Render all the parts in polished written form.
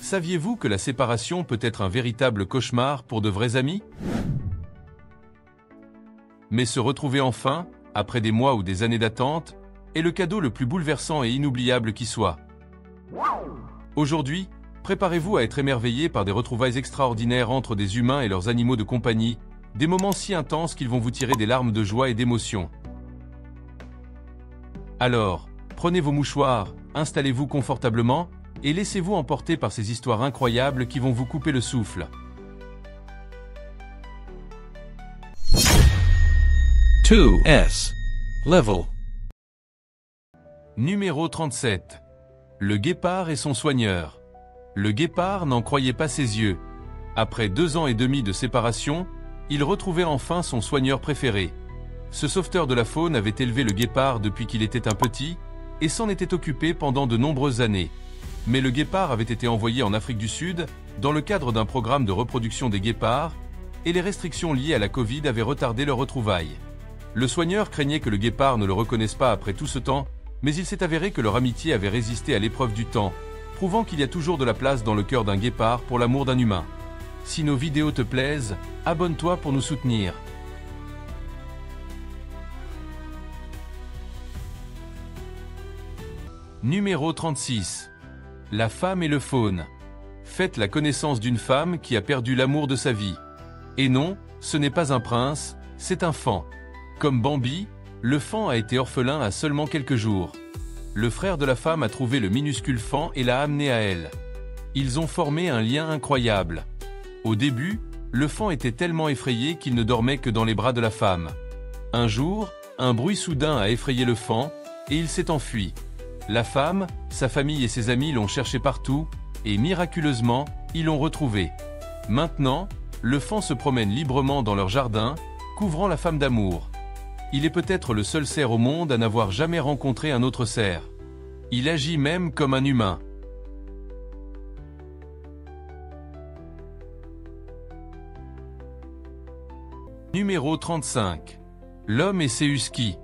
Saviez-vous que la séparation peut être un véritable cauchemar pour de vrais amis? Mais se retrouver enfin, après des mois ou des années d'attente, est le cadeau le plus bouleversant et inoubliable qui soit. Aujourd'hui, préparez-vous à être émerveillé par des retrouvailles extraordinaires entre des humains et leurs animaux de compagnie, des moments si intenses qu'ils vont vous tirer des larmes de joie et d'émotion. Alors, prenez vos mouchoirs, installez-vous confortablement, et laissez-vous emporter par ces histoires incroyables qui vont vous couper le souffle. 2S Level Numéro 37. Le guépard et son soigneur. Le guépard n'en croyait pas ses yeux. Après 2 ans et demi de séparation, il retrouvait enfin son soigneur préféré. Ce sauveteur de la faune avait élevé le guépard depuis qu'il était un petit, et s'en était occupé pendant de nombreuses années. Mais le guépard avait été envoyé en Afrique du Sud, dans le cadre d'un programme de reproduction des guépards, et les restrictions liées à la Covid avaient retardé leur retrouvaille. Le soigneur craignait que le guépard ne le reconnaisse pas après tout ce temps, mais il s'est avéré que leur amitié avait résisté à l'épreuve du temps, prouvant qu'il y a toujours de la place dans le cœur d'un guépard pour l'amour d'un humain. Si nos vidéos te plaisent, abonne-toi pour nous soutenir. Numéro 36. La femme et le faune. Faites la connaissance d'une femme qui a perdu l'amour de sa vie. Et non, ce n'est pas un prince, c'est un faon. Comme Bambi, le faon a été orphelin à seulement quelques jours. Le frère de la femme a trouvé le minuscule faon et l'a amené à elle. Ils ont formé un lien incroyable. Au début, le faon était tellement effrayé qu'il ne dormait que dans les bras de la femme. Un jour, un bruit soudain a effrayé le faon, et il s'est enfui. La femme, sa famille et ses amis l'ont cherché partout, et miraculeusement, ils l'ont retrouvé. Maintenant, le faon se promène librement dans leur jardin, couvrant la femme d'amour. Il est peut-être le seul cerf au monde à n'avoir jamais rencontré un autre cerf. Il agit même comme un humain. Numéro 35. L'homme et ses huskies.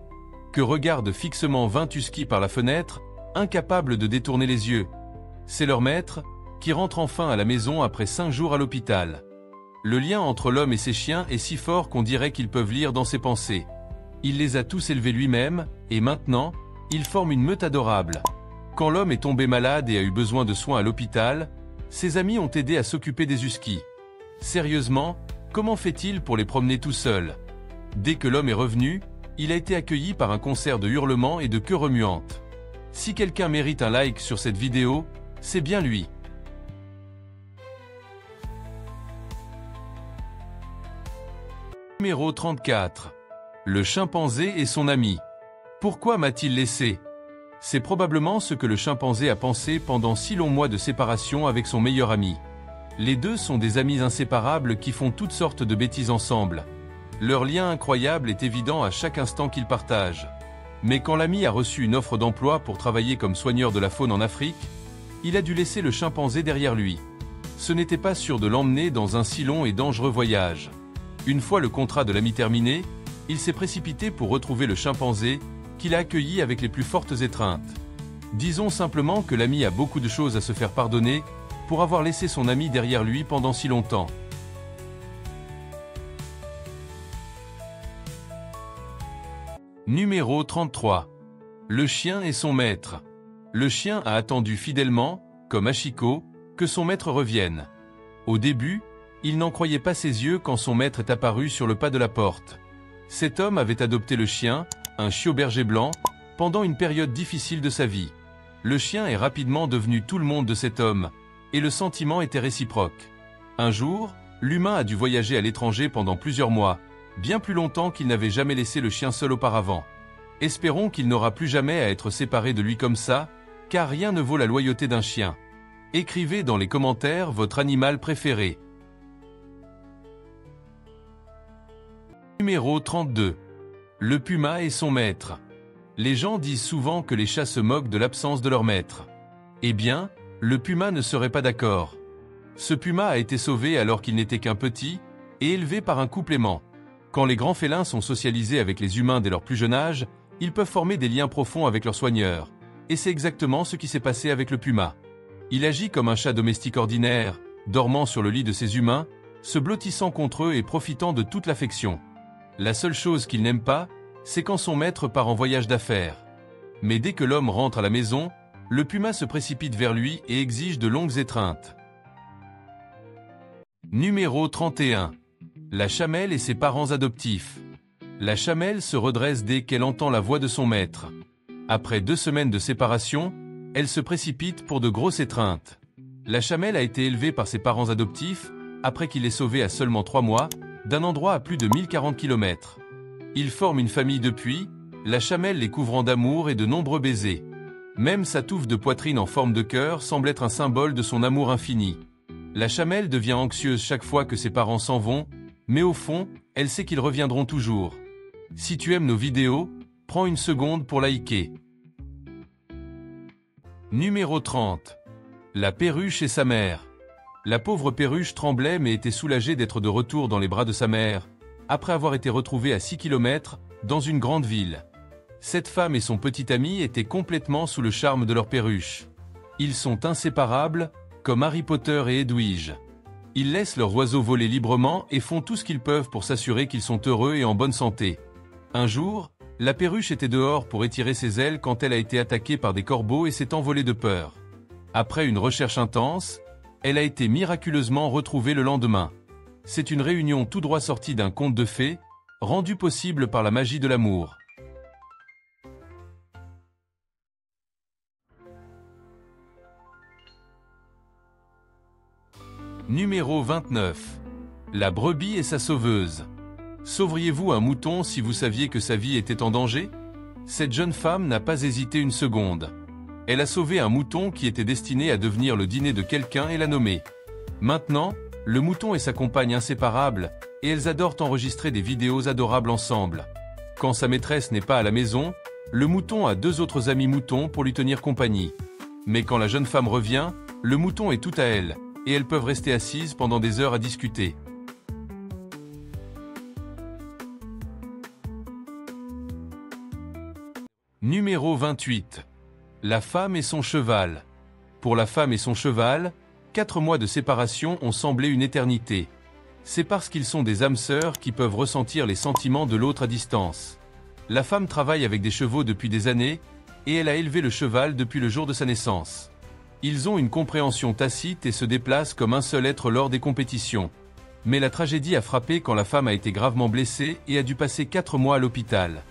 Que regardent fixement 20 huskies par la fenêtre, incapables de détourner les yeux. C'est leur maître, qui rentre enfin à la maison après 5 jours à l'hôpital. Le lien entre l'homme et ses chiens est si fort qu'on dirait qu'ils peuvent lire dans ses pensées. Il les a tous élevés lui-même, et maintenant, ils forment une meute adorable. Quand l'homme est tombé malade et a eu besoin de soins à l'hôpital, ses amis ont aidé à s'occuper des huskies. Sérieusement, comment fait-il pour les promener tout seul? Dès que l'homme est revenu, il a été accueilli par un concert de hurlements et de queues remuantes. Si quelqu'un mérite un like sur cette vidéo, c'est bien lui. Numéro 34. Le chimpanzé et son ami. Pourquoi m'a-t-il laissé? C'est probablement ce que le chimpanzé a pensé pendant 6 longs mois de séparation avec son meilleur ami. Les deux sont des amis inséparables qui font toutes sortes de bêtises ensemble. Leur lien incroyable est évident à chaque instant qu'ils partagent. Mais quand l'ami a reçu une offre d'emploi pour travailler comme soigneur de la faune en Afrique, il a dû laisser le chimpanzé derrière lui. Ce n'était pas sûr de l'emmener dans un si long et dangereux voyage. Une fois le contrat de l'ami terminé, il s'est précipité pour retrouver le chimpanzé, qu'il a accueilli avec les plus fortes étreintes. Disons simplement que l'ami a beaucoup de choses à se faire pardonner pour avoir laissé son ami derrière lui pendant si longtemps. Numéro 33. Le chien et son maître. Le chien a attendu fidèlement, comme Hachiko, que son maître revienne. Au début, il n'en croyait pas ses yeux quand son maître est apparu sur le pas de la porte. Cet homme avait adopté le chien, un chiot berger blanc, pendant une période difficile de sa vie. Le chien est rapidement devenu tout le monde de cet homme, et le sentiment était réciproque. Un jour, l'humain a dû voyager à l'étranger pendant plusieurs mois, bien plus longtemps qu'il n'avait jamais laissé le chien seul auparavant. Espérons qu'il n'aura plus jamais à être séparé de lui comme ça, car rien ne vaut la loyauté d'un chien. Écrivez dans les commentaires votre animal préféré. Numéro 32. Le puma et son maître. Les gens disent souvent que les chats se moquent de l'absence de leur maître. Eh bien, le puma ne serait pas d'accord. Ce puma a été sauvé alors qu'il n'était qu'un petit, et élevé par un couple aimant. Quand les grands félins sont socialisés avec les humains dès leur plus jeune âge, ils peuvent former des liens profonds avec leurs soigneurs. Et c'est exactement ce qui s'est passé avec le puma. Il agit comme un chat domestique ordinaire, dormant sur le lit de ses humains, se blottissant contre eux et profitant de toute l'affection. La seule chose qu'il n'aime pas, c'est quand son maître part en voyage d'affaires. Mais dès que l'homme rentre à la maison, le puma se précipite vers lui et exige de longues étreintes. Numéro 31. La chamelle et ses parents adoptifs. La chamelle se redresse dès qu'elle entend la voix de son maître. Après 2 semaines de séparation, elle se précipite pour de grosses étreintes. La chamelle a été élevée par ses parents adoptifs, après qu'il l'ait sauvée à seulement 3 mois, d'un endroit à plus de 1040 km. Ils forment une famille depuis, la chamelle les couvrant d'amour et de nombreux baisers. Même sa touffe de poitrine en forme de cœur semble être un symbole de son amour infini. La chamelle devient anxieuse chaque fois que ses parents s'en vont, mais au fond, elle sait qu'ils reviendront toujours. Si tu aimes nos vidéos, prends une seconde pour liker. Numéro 30. La perruche et sa mère. La pauvre perruche tremblait mais était soulagée d'être de retour dans les bras de sa mère, après avoir été retrouvée à 6 km, dans une grande ville. Cette femme et son petit ami étaient complètement sous le charme de leur perruche. Ils sont inséparables, comme Harry Potter et Edwige. Ils laissent leurs oiseaux voler librement et font tout ce qu'ils peuvent pour s'assurer qu'ils sont heureux et en bonne santé. Un jour, la perruche était dehors pour étirer ses ailes quand elle a été attaquée par des corbeaux et s'est envolée de peur. Après une recherche intense, elle a été miraculeusement retrouvée le lendemain. C'est une réunion tout droit sortie d'un conte de fées, rendue possible par la magie de l'amour. Numéro 29. La brebis et sa sauveuse. Sauveriez-vous un mouton si vous saviez que sa vie était en danger? Cette jeune femme n'a pas hésité une seconde. Elle a sauvé un mouton qui était destiné à devenir le dîner de quelqu'un et l'a nommé. Maintenant, le mouton est sa compagne inséparable, et elles adorent enregistrer des vidéos adorables ensemble. Quand sa maîtresse n'est pas à la maison, le mouton a 2 autres amis moutons pour lui tenir compagnie. Mais quand la jeune femme revient, le mouton est tout à elle, et elles peuvent rester assises pendant des heures à discuter. Numéro 28. La femme et son cheval. Pour la femme et son cheval, 4 mois de séparation ont semblé une éternité. C'est parce qu'ils sont des âmes sœurs qui peuvent ressentir les sentiments de l'autre à distance. La femme travaille avec des chevaux depuis des années, et elle a élevé le cheval depuis le jour de sa naissance. Ils ont une compréhension tacite et se déplacent comme un seul être lors des compétitions. Mais la tragédie a frappé quand la femme a été gravement blessée et a dû passer 4 mois à l'hôpital.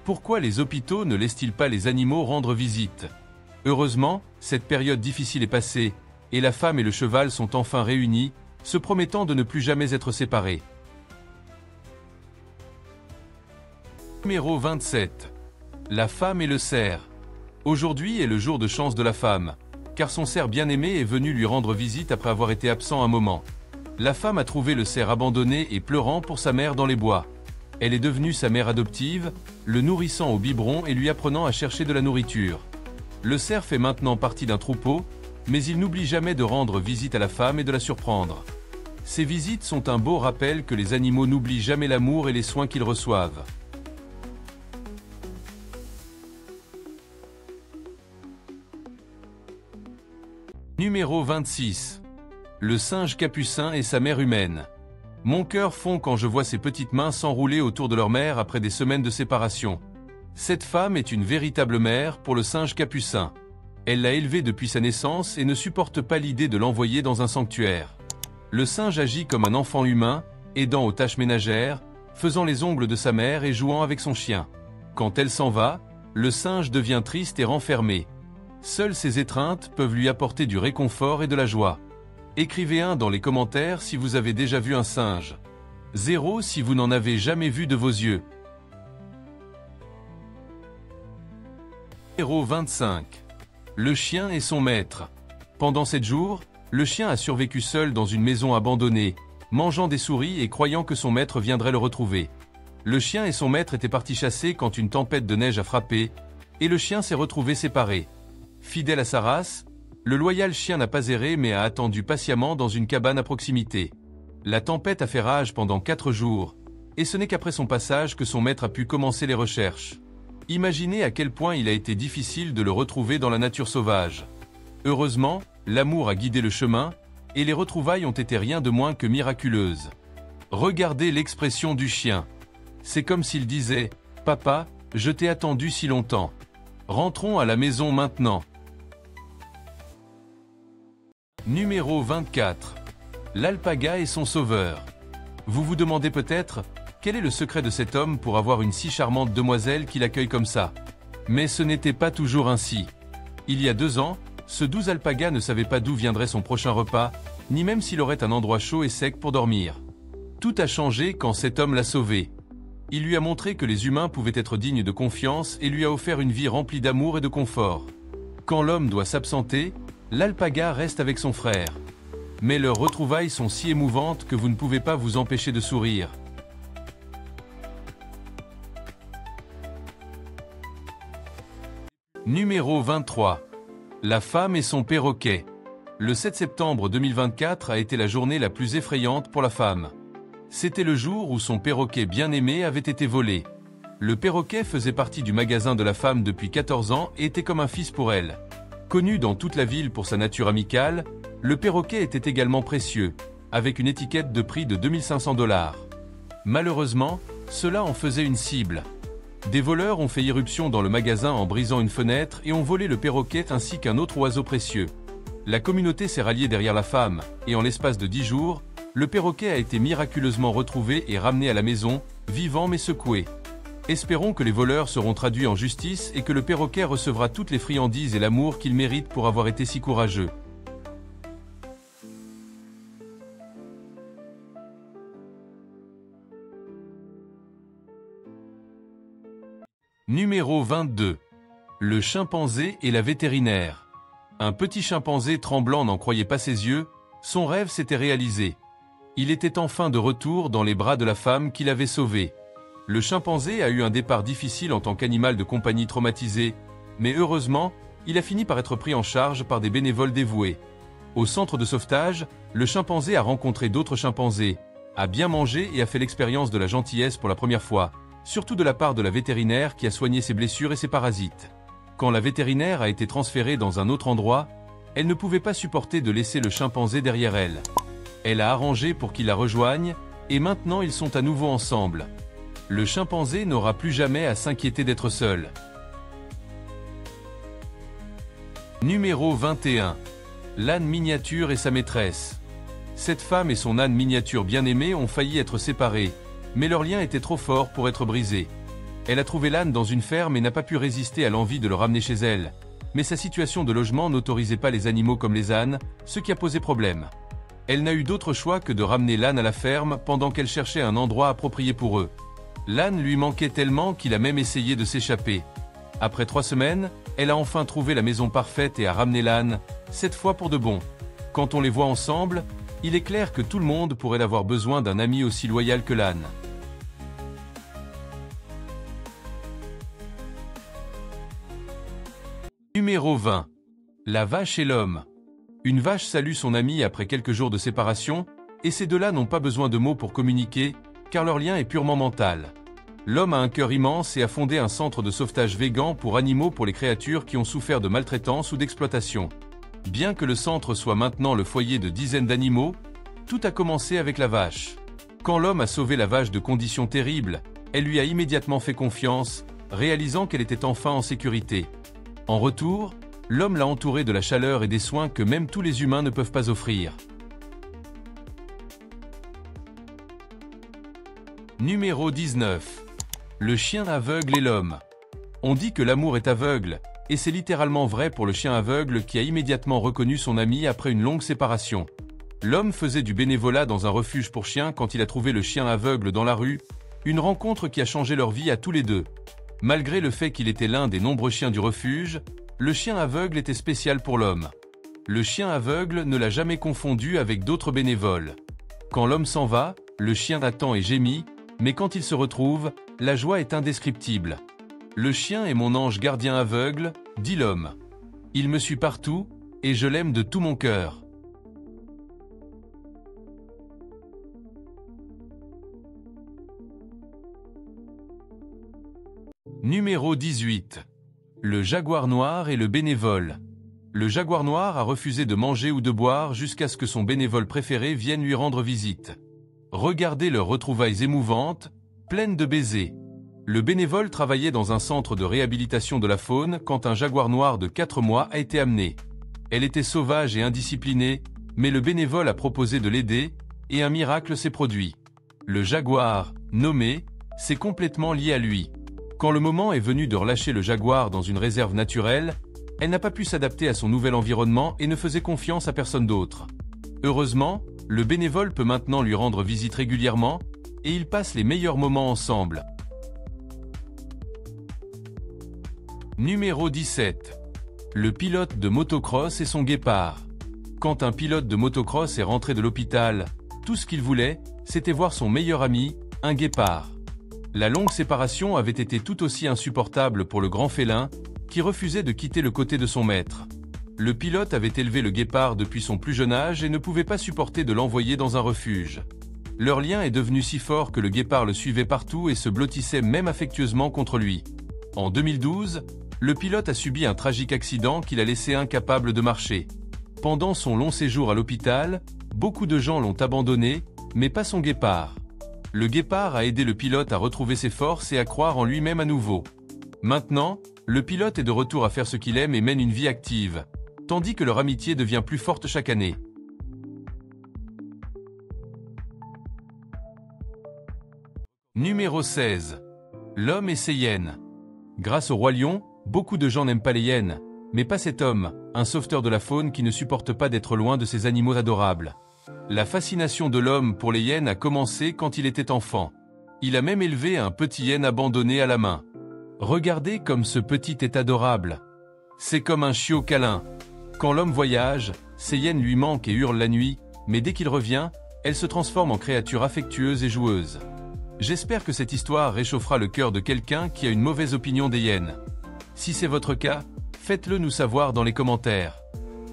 Pourquoi les hôpitaux ne laissent-ils pas les animaux rendre visite? Heureusement, cette période difficile est passée, et la femme et le cheval sont enfin réunis, se promettant de ne plus jamais être séparés. Numéro 27. La femme et le cerf. Aujourd'hui est le jour de chance de la femme, car son cerf bien-aimé est venu lui rendre visite après avoir été absent un moment. La femme a trouvé le cerf abandonné et pleurant pour sa mère dans les bois. Elle est devenue sa mère adoptive, le nourrissant au biberon et lui apprenant à chercher de la nourriture. Le cerf fait maintenant partie d'un troupeau, mais il n'oublie jamais de rendre visite à la femme et de la surprendre. Ces visites sont un beau rappel que les animaux n'oublient jamais l'amour et les soins qu'ils reçoivent. Numéro 26. Le singe capucin et sa mère humaine. Mon cœur fond quand je vois ces petites mains s'enrouler autour de leur mère après des semaines de séparation. Cette femme est une véritable mère pour le singe capucin. Elle l'a élevé depuis sa naissance et ne supporte pas l'idée de l'envoyer dans un sanctuaire. Le singe agit comme un enfant humain, aidant aux tâches ménagères, faisant les ongles de sa mère et jouant avec son chien. Quand elle s'en va, le singe devient triste et renfermé. Seules ses étreintes peuvent lui apporter du réconfort et de la joie. Écrivez 1 dans les commentaires si vous avez déjà vu un singe. 0 si vous n'en avez jamais vu de vos yeux. Numéro 25. Le chien et son maître. Pendant 7 jours, le chien a survécu seul dans une maison abandonnée, mangeant des souris et croyant que son maître viendrait le retrouver. Le chien et son maître étaient partis chasser quand une tempête de neige a frappé, et le chien s'est retrouvé séparé. Fidèle à sa race, le loyal chien n'a pas erré mais a attendu patiemment dans une cabane à proximité. La tempête a fait rage pendant 4 jours, et ce n'est qu'après son passage que son maître a pu commencer les recherches. Imaginez à quel point il a été difficile de le retrouver dans la nature sauvage. Heureusement, L'amour a guidé le chemin, et les retrouvailles ont été rien de moins que miraculeuses. Regardez l'expression du chien. C'est comme s'il disait « Papa, je t'ai attendu si longtemps. Rentrons à la maison maintenant. » Numéro 24. L'alpaga et son sauveur. Vous vous demandez peut-être, quel est le secret de cet homme pour avoir une si charmante demoiselle qui l'accueille comme ça? Mais ce n'était pas toujours ainsi. Il y a 2 ans, ce doux alpaga ne savait pas d'où viendrait son prochain repas, ni même s'il aurait un endroit chaud et sec pour dormir. Tout a changé quand cet homme l'a sauvé. Il lui a montré que les humains pouvaient être dignes de confiance et lui a offert une vie remplie d'amour et de confort. Quand l'homme doit s'absenter, l'alpaga reste avec son frère. Mais leurs retrouvailles sont si émouvantes que vous ne pouvez pas vous empêcher de sourire. Numéro 23. La femme et son perroquet. Le 7 septembre 2024 a été la journée la plus effrayante pour la femme. C'était le jour où son perroquet bien-aimé avait été volé. Le perroquet faisait partie du magasin de la femme depuis 14 ans et était comme un fils pour elle. Connu dans toute la ville pour sa nature amicale, le perroquet était également précieux, avec une étiquette de prix de 2500 $. Malheureusement, cela en faisait une cible. Des voleurs ont fait irruption dans le magasin en brisant une fenêtre et ont volé le perroquet ainsi qu'un autre oiseau précieux. La communauté s'est ralliée derrière la femme, et en l'espace de 10 jours, le perroquet a été miraculeusement retrouvé et ramené à la maison, vivant mais secoué. Espérons que les voleurs seront traduits en justice et que le perroquet recevra toutes les friandises et l'amour qu'il mérite pour avoir été si courageux. Numéro 22. Le chimpanzé et la vétérinaire. Un petit chimpanzé tremblant n'en croyait pas ses yeux, son rêve s'était réalisé. Il était enfin de retour dans les bras de la femme qui l'avait sauvé. Le chimpanzé a eu un départ difficile en tant qu'animal de compagnie traumatisé, mais heureusement, il a fini par être pris en charge par des bénévoles dévoués. Au centre de sauvetage, le chimpanzé a rencontré d'autres chimpanzés, a bien mangé et a fait l'expérience de la gentillesse pour la première fois, surtout de la part de la vétérinaire qui a soigné ses blessures et ses parasites. Quand la vétérinaire a été transférée dans un autre endroit, elle ne pouvait pas supporter de laisser le chimpanzé derrière elle. Elle a arrangé pour qu'il la rejoigne, et maintenant ils sont à nouveau ensemble. Le chimpanzé n'aura plus jamais à s'inquiéter d'être seul. Numéro 21. L'âne miniature et sa maîtresse. Cette femme et son âne miniature bien-aimé ont failli être séparés, mais leur lien était trop fort pour être brisé. Elle a trouvé l'âne dans une ferme et n'a pas pu résister à l'envie de le ramener chez elle. Mais sa situation de logement n'autorisait pas les animaux comme les ânes, ce qui a posé problème. Elle n'a eu d'autre choix que de ramener l'âne à la ferme pendant qu'elle cherchait un endroit approprié pour eux. L'âne lui manquait tellement qu'il a même essayé de s'échapper. Après 3 semaines, elle a enfin trouvé la maison parfaite et a ramené l'âne, cette fois pour de bon. Quand on les voit ensemble, il est clair que tout le monde pourrait avoir besoin d'un ami aussi loyal que l'âne. Numéro 20. La vache et l'homme. Une vache salue son ami après quelques jours de séparation, et ces deux-là n'ont pas besoin de mots pour communiquer, car leur lien est purement mental. L'homme a un cœur immense et a fondé un centre de sauvetage végan pour animaux pour les créatures qui ont souffert de maltraitance ou d'exploitation. Bien que le centre soit maintenant le foyer de dizaines d'animaux, tout a commencé avec la vache. Quand l'homme a sauvé la vache de conditions terribles, elle lui a immédiatement fait confiance, réalisant qu'elle était enfin en sécurité. En retour, l'homme l'a entourée de la chaleur et des soins que même tous les humains ne peuvent pas offrir. Numéro 19. Le chien aveugle et l'homme. On dit que l'amour est aveugle, et c'est littéralement vrai pour le chien aveugle qui a immédiatement reconnu son ami après une longue séparation. L'homme faisait du bénévolat dans un refuge pour chiens quand il a trouvé le chien aveugle dans la rue, une rencontre qui a changé leur vie à tous les deux. Malgré le fait qu'il était l'un des nombreux chiens du refuge, le chien aveugle était spécial pour l'homme. Le chien aveugle ne l'a jamais confondu avec d'autres bénévoles. Quand l'homme s'en va, le chien attend et gémit, mais quand il se retrouve, la joie est indescriptible. Le chien est mon ange gardien aveugle, dit l'homme. Il me suit partout, et je l'aime de tout mon cœur. Numéro 18. Le jaguar noir et le bénévole. Le jaguar noir a refusé de manger ou de boire jusqu'à ce que son bénévole préféré vienne lui rendre visite. Regardez leurs retrouvailles émouvantes, pleines de baisers. Le bénévole travaillait dans un centre de réhabilitation de la faune quand un jaguar noir de 4 mois a été amené. Elle était sauvage et indisciplinée, mais le bénévole a proposé de l'aider, et un miracle s'est produit. Le jaguar, nommé, s'est complètement lié à lui. Quand le moment est venu de relâcher le jaguar dans une réserve naturelle, elle n'a pas pu s'adapter à son nouvel environnement et ne faisait confiance à personne d'autre. Heureusement, le bénévole peut maintenant lui rendre visite régulièrement, et ils passent les meilleurs moments ensemble. Numéro 17. Le pilote de motocross et son guépard. Quand un pilote de motocross est rentré de l'hôpital, tout ce qu'il voulait, c'était voir son meilleur ami, un guépard. La longue séparation avait été tout aussi insupportable pour le grand félin, qui refusait de quitter le côté de son maître. Le pilote avait élevé le guépard depuis son plus jeune âge et ne pouvait pas supporter de l'envoyer dans un refuge. Leur lien est devenu si fort que le guépard le suivait partout et se blottissait même affectueusement contre lui. En 2012, le pilote a subi un tragique accident qui l'a laissé incapable de marcher. Pendant son long séjour à l'hôpital, beaucoup de gens l'ont abandonné, mais pas son guépard. Le guépard a aidé le pilote à retrouver ses forces et à croire en lui-même à nouveau. Maintenant, le pilote est de retour à faire ce qu'il aime et mène une vie active, tandis que leur amitié devient plus forte chaque année. Numéro 16. L'homme et ses hyènes. Grâce au roi lion, beaucoup de gens n'aiment pas les hyènes, mais pas cet homme, un sauveteur de la faune qui ne supporte pas d'être loin de ces animaux adorables. La fascination de l'homme pour les hyènes a commencé quand il était enfant. Il a même élevé un petit hyène abandonné à la main. Regardez comme ce petit est adorable. C'est comme un chiot câlin. Quand l'homme voyage, ses hyènes lui manquent et hurlent la nuit, mais dès qu'il revient, elles se transforment en créatures affectueuses et joueuses. J'espère que cette histoire réchauffera le cœur de quelqu'un qui a une mauvaise opinion des hyènes. Si c'est votre cas, faites-le nous savoir dans les commentaires.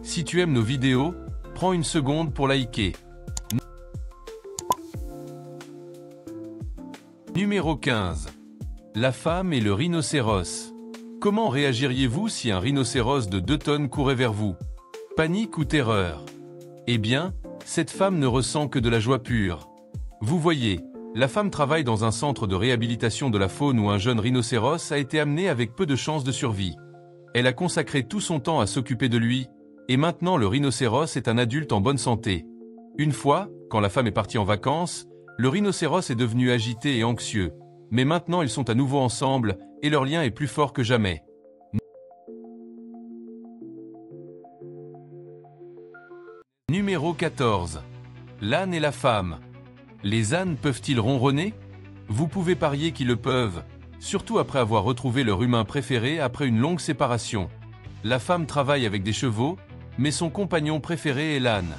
Si tu aimes nos vidéos, prends une seconde pour liker. Numéro 15. La femme et le rhinocéros. Comment réagiriez-vous si un rhinocéros de 2 tonnes courait vers vous? Panique ou terreur? Eh bien, cette femme ne ressent que de la joie pure. Vous voyez, la femme travaille dans un centre de réhabilitation de la faune où un jeune rhinocéros a été amené avec peu de chances de survie. Elle a consacré tout son temps à s'occuper de lui, et maintenant le rhinocéros est un adulte en bonne santé. Une fois, quand la femme est partie en vacances, le rhinocéros est devenu agité et anxieux. Mais maintenant ils sont à nouveau ensemble, et leur lien est plus fort que jamais. Numéro 14. L'âne et la femme. Les ânes peuvent-ils ronronner? Vous pouvez parier qu'ils le peuvent, surtout après avoir retrouvé leur humain préféré après une longue séparation. La femme travaille avec des chevaux, mais son compagnon préféré est l'âne.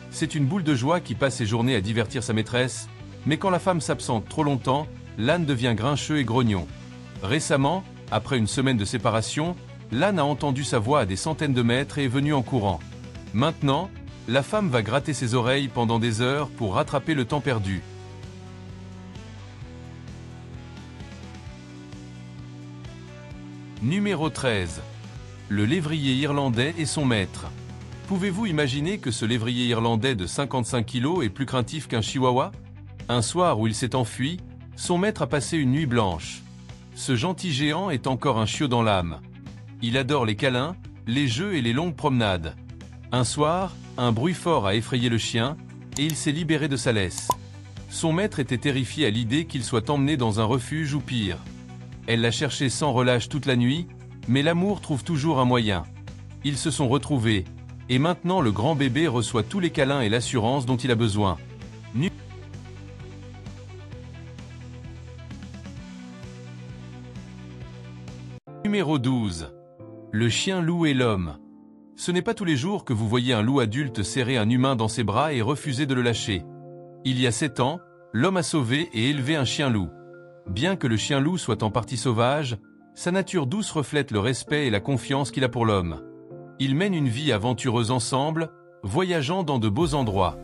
C'est une boule de joie qui passe ses journées à divertir sa maîtresse, mais quand la femme s'absente trop longtemps, l'âne devient grincheux et grognon. Récemment, après une semaine de séparation, l'âne a entendu sa voix à des centaines de mètres et est venu en courant. Maintenant, la femme va gratter ses oreilles pendant des heures pour rattraper le temps perdu. Numéro 13. Le lévrier irlandais et son maître. Pouvez-vous imaginer que ce lévrier irlandais de 55 kg est plus craintif qu'un chihuahua? Un soir où il s'est enfui, son maître a passé une nuit blanche. Ce gentil géant est encore un chiot dans l'âme. Il adore les câlins, les jeux et les longues promenades. Un soir, un bruit fort a effrayé le chien, et il s'est libéré de sa laisse. Son maître était terrifié à l'idée qu'il soit emmené dans un refuge ou pire. Elle l'a cherché sans relâche toute la nuit, mais l'amour trouve toujours un moyen. Ils se sont retrouvés, et maintenant le grand bébé reçoit tous les câlins et l'assurance dont il a besoin. Numéro 12. Le chien loup et l'homme. Ce n'est pas tous les jours que vous voyez un loup adulte serrer un humain dans ses bras et refuser de le lâcher. Il y a 7 ans, l'homme a sauvé et élevé un chien loup. Bien que le chien loup soit en partie sauvage, sa nature douce reflète le respect et la confiance qu'il a pour l'homme. Ils mènent une vie aventureuse ensemble, voyageant dans de beaux endroits.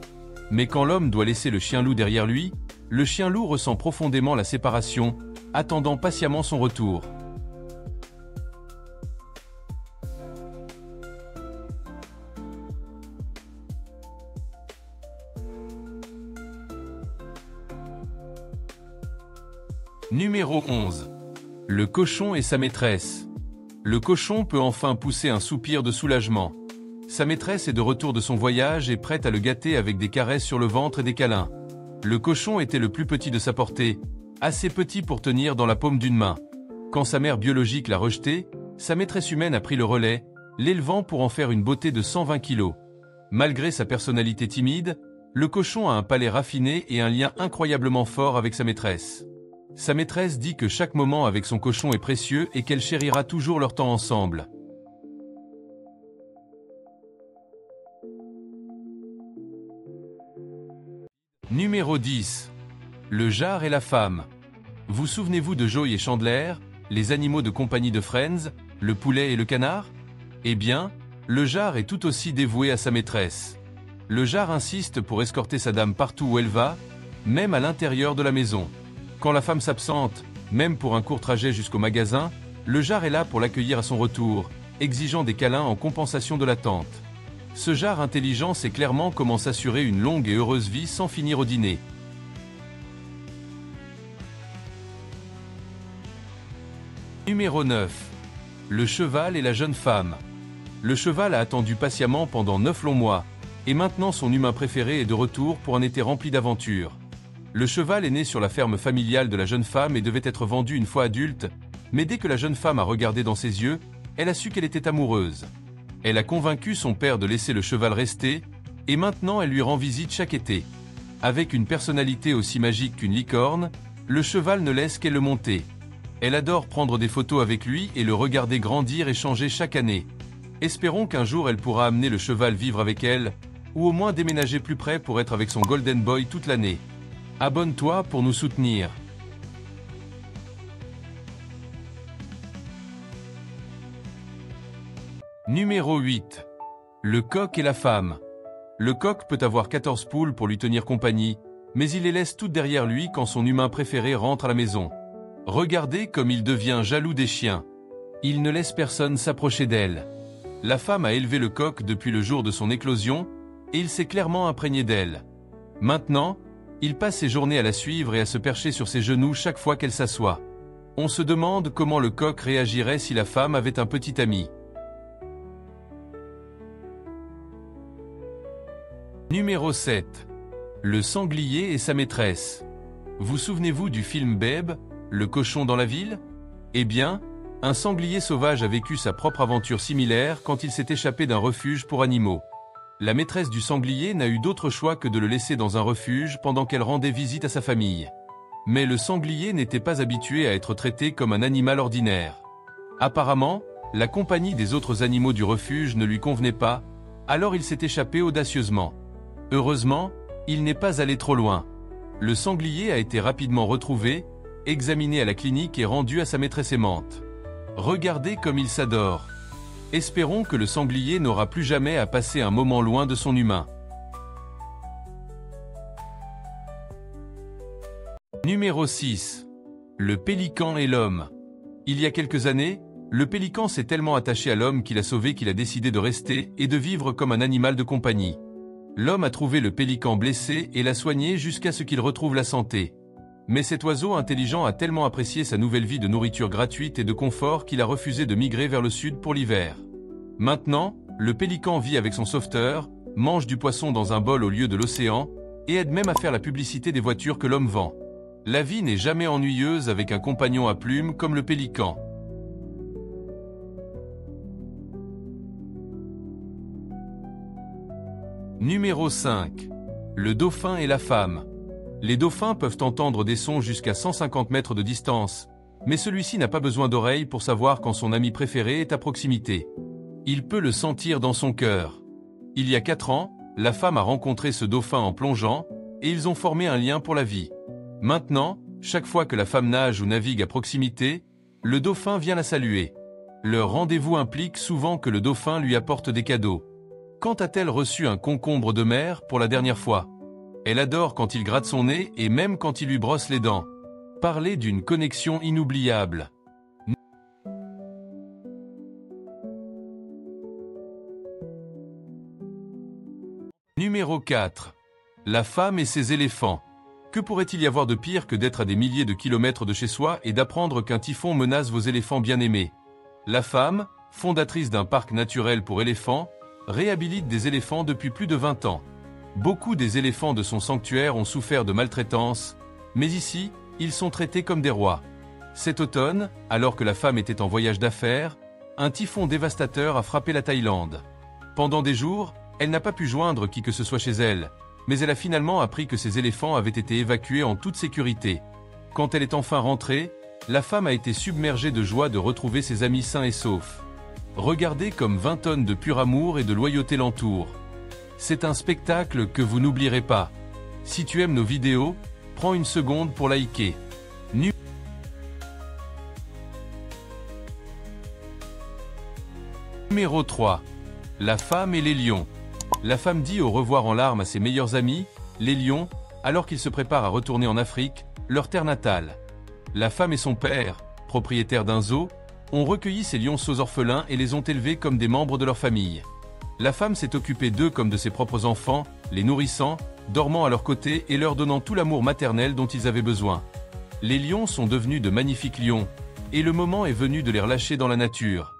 Mais quand l'homme doit laisser le chien loup derrière lui, le chien loup ressent profondément la séparation, attendant patiemment son retour. Numéro 11. Le cochon et sa maîtresse. Le cochon peut enfin pousser un soupir de soulagement. Sa maîtresse est de retour de son voyage et prête à le gâter avec des caresses sur le ventre et des câlins. Le cochon était le plus petit de sa portée, assez petit pour tenir dans la paume d'une main. Quand sa mère biologique l'a rejeté, sa maîtresse humaine a pris le relais, l'élevant pour en faire une beauté de 120 kilos. Malgré sa personnalité timide, le cochon a un palais raffiné et un lien incroyablement fort avec sa maîtresse. Sa maîtresse dit que chaque moment avec son cochon est précieux et qu'elle chérira toujours leur temps ensemble. Numéro 10. Le jar et la femme. Vous souvenez-vous de Joey et Chandler, les animaux de compagnie de Friends, le poulet et le canard? Eh bien, le jar est tout aussi dévoué à sa maîtresse. Le jar insiste pour escorter sa dame partout où elle va, même à l'intérieur de la maison. Quand la femme s'absente, même pour un court trajet jusqu'au magasin, le jar est là pour l'accueillir à son retour, exigeant des câlins en compensation de l'attente. Ce jar intelligent sait clairement comment s'assurer une longue et heureuse vie sans finir au dîner. Numéro 9. Le cheval et la jeune femme. Le cheval a attendu patiemment pendant 9 longs mois, et maintenant son humain préféré est de retour pour un été rempli d'aventures. Le cheval est né sur la ferme familiale de la jeune femme et devait être vendu une fois adulte, mais dès que la jeune femme a regardé dans ses yeux, elle a su qu'elle était amoureuse. Elle a convaincu son père de laisser le cheval rester, et maintenant elle lui rend visite chaque été. Avec une personnalité aussi magique qu'une licorne, le cheval ne laisse qu'elle le monter. Elle adore prendre des photos avec lui et le regarder grandir et changer chaque année. Espérons qu'un jour elle pourra amener le cheval vivre avec elle, ou au moins déménager plus près pour être avec son Golden Boy toute l'année. Abonne-toi pour nous soutenir. Numéro 8. Le coq et la femme. Le coq peut avoir 14 poules pour lui tenir compagnie, mais il les laisse toutes derrière lui quand son humain préféré rentre à la maison. Regardez comme il devient jaloux des chiens. Il ne laisse personne s'approcher d'elle. La femme a élevé le coq depuis le jour de son éclosion, et il s'est clairement imprégné d'elle. Maintenant, il passe ses journées à la suivre et à se percher sur ses genoux chaque fois qu'elle s'assoit. On se demande comment le coq réagirait si la femme avait un petit ami. Numéro 7. Le sanglier et sa maîtresse. Vous souvenez-vous du film Babe, le cochon dans la ville? Eh bien, un sanglier sauvage a vécu sa propre aventure similaire quand il s'est échappé d'un refuge pour animaux. La maîtresse du sanglier n'a eu d'autre choix que de le laisser dans un refuge pendant qu'elle rendait visite à sa famille. Mais le sanglier n'était pas habitué à être traité comme un animal ordinaire. Apparemment, la compagnie des autres animaux du refuge ne lui convenait pas, alors il s'est échappé audacieusement. Heureusement, il n'est pas allé trop loin. Le sanglier a été rapidement retrouvé, examiné à la clinique et rendu à sa maîtresse aimante. Regardez comme il s'adore. Espérons que le sanglier n'aura plus jamais à passer un moment loin de son humain. Numéro 6. Le pélican et l'homme. Il y a quelques années, le pélican s'est tellement attaché à l'homme qu'il a sauvé qu'il a décidé de rester et de vivre comme un animal de compagnie. L'homme a trouvé le pélican blessé et l'a soigné jusqu'à ce qu'il retrouve la santé. Mais cet oiseau intelligent a tellement apprécié sa nouvelle vie de nourriture gratuite et de confort qu'il a refusé de migrer vers le sud pour l'hiver. Maintenant, le pélican vit avec son sauveteur, mange du poisson dans un bol au lieu de l'océan, et aide même à faire la publicité des voitures que l'homme vend. La vie n'est jamais ennuyeuse avec un compagnon à plumes comme le pélican. Numéro 5. Le dauphin et la femme. Les dauphins peuvent entendre des sons jusqu'à 150 mètres de distance, mais celui-ci n'a pas besoin d'oreilles pour savoir quand son ami préféré est à proximité. Il peut le sentir dans son cœur. Il y a 4 ans, la femme a rencontré ce dauphin en plongeant, et ils ont formé un lien pour la vie. Maintenant, chaque fois que la femme nage ou navigue à proximité, le dauphin vient la saluer. Leur rendez-vous implique souvent que le dauphin lui apporte des cadeaux. Quand a-t-elle reçu un concombre de mer pour la dernière fois? Elle adore quand il gratte son nez et même quand il lui brosse les dents. Parler d'une connexion inoubliable. Numéro 4. La femme et ses éléphants. Que pourrait-il y avoir de pire que d'être à des milliers de kilomètres de chez soi et d'apprendre qu'un typhon menace vos éléphants bien-aimés? La femme, fondatrice d'un parc naturel pour éléphants, réhabilite des éléphants depuis plus de 20 ans. Beaucoup des éléphants de son sanctuaire ont souffert de maltraitance, mais ici, ils sont traités comme des rois. Cet automne, alors que la femme était en voyage d'affaires, un typhon dévastateur a frappé la Thaïlande. Pendant des jours, elle n'a pas pu joindre qui que ce soit chez elle, mais elle a finalement appris que ses éléphants avaient été évacués en toute sécurité. Quand elle est enfin rentrée, la femme a été submergée de joie de retrouver ses amis sains et saufs. Regardez comme 20 tonnes de pur amour et de loyauté l'entourent. C'est un spectacle que vous n'oublierez pas. Si tu aimes nos vidéos, prends une seconde pour liker. Numéro 3. La femme et les lions. La femme dit au revoir en larmes à ses meilleurs amis, les lions, alors qu'ils se préparent à retourner en Afrique, leur terre natale. La femme et son père, propriétaires d'un zoo, ont recueilli ces lionceaux orphelins et les ont élevés comme des membres de leur famille. La femme s'est occupée d'eux comme de ses propres enfants, les nourrissant, dormant à leur côté et leur donnant tout l'amour maternel dont ils avaient besoin. Les lions sont devenus de magnifiques lions, et le moment est venu de les relâcher dans la nature.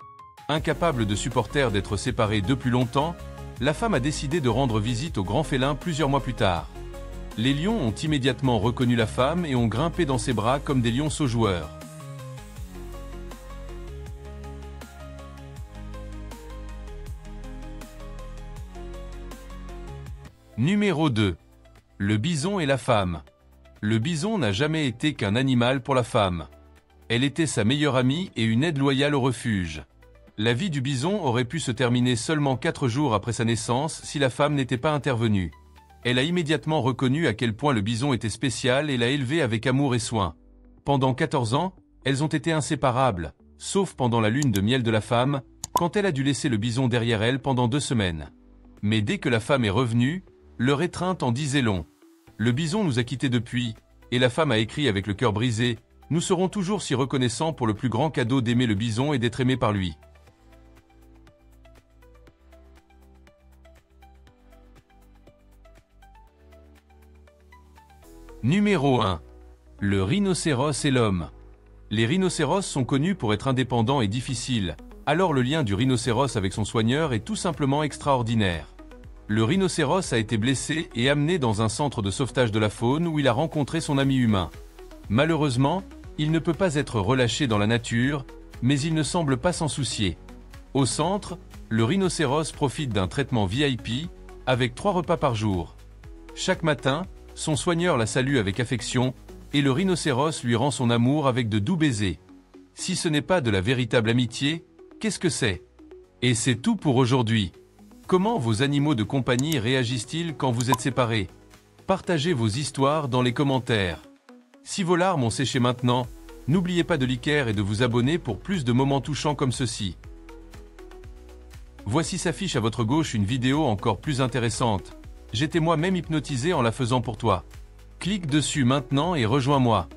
Incapable de supporter d'être séparée de plus longtemps, la femme a décidé de rendre visite au grand félin plusieurs mois plus tard. Les lions ont immédiatement reconnu la femme et ont grimpé dans ses bras comme des lionceaux joueurs. Numéro 2. Le bison et la femme. Le bison n'a jamais été qu'un animal pour la femme. Elle était sa meilleure amie et une aide loyale au refuge. La vie du bison aurait pu se terminer seulement 4 jours après sa naissance si la femme n'était pas intervenue. Elle a immédiatement reconnu à quel point le bison était spécial et l'a élevé avec amour et soin. Pendant 14 ans, elles ont été inséparables, sauf pendant la lune de miel de la femme, quand elle a dû laisser le bison derrière elle pendant 2 semaines. Mais dès que la femme est revenue, leur étreinte en disait long. Le bison nous a quittés depuis, et la femme a écrit avec le cœur brisé, nous serons toujours si reconnaissants pour le plus grand cadeau d'aimer le bison et d'être aimé par lui. Numéro 1. Le rhinocéros et l'homme. Les rhinocéros sont connus pour être indépendants et difficiles, alors le lien du rhinocéros avec son soigneur est tout simplement extraordinaire. Le rhinocéros a été blessé et amené dans un centre de sauvetage de la faune où il a rencontré son ami humain. Malheureusement, il ne peut pas être relâché dans la nature, mais il ne semble pas s'en soucier. Au centre, le rhinocéros profite d'un traitement VIP, avec 3 repas par jour. Chaque matin, son soigneur la salue avec affection, et le rhinocéros lui rend son amour avec de doux baisers. Si ce n'est pas de la véritable amitié, qu'est-ce que c'est? Et c'est tout pour aujourd'hui. Comment vos animaux de compagnie réagissent-ils quand vous êtes séparés? Partagez vos histoires dans les commentaires. Si vos larmes ont séché maintenant, n'oubliez pas de liker et de vous abonner pour plus de moments touchants comme ceci. Voici s'affiche à votre gauche une vidéo encore plus intéressante. J'étais moi-même hypnotisé en la faisant pour toi. Clique dessus maintenant et rejoins-moi.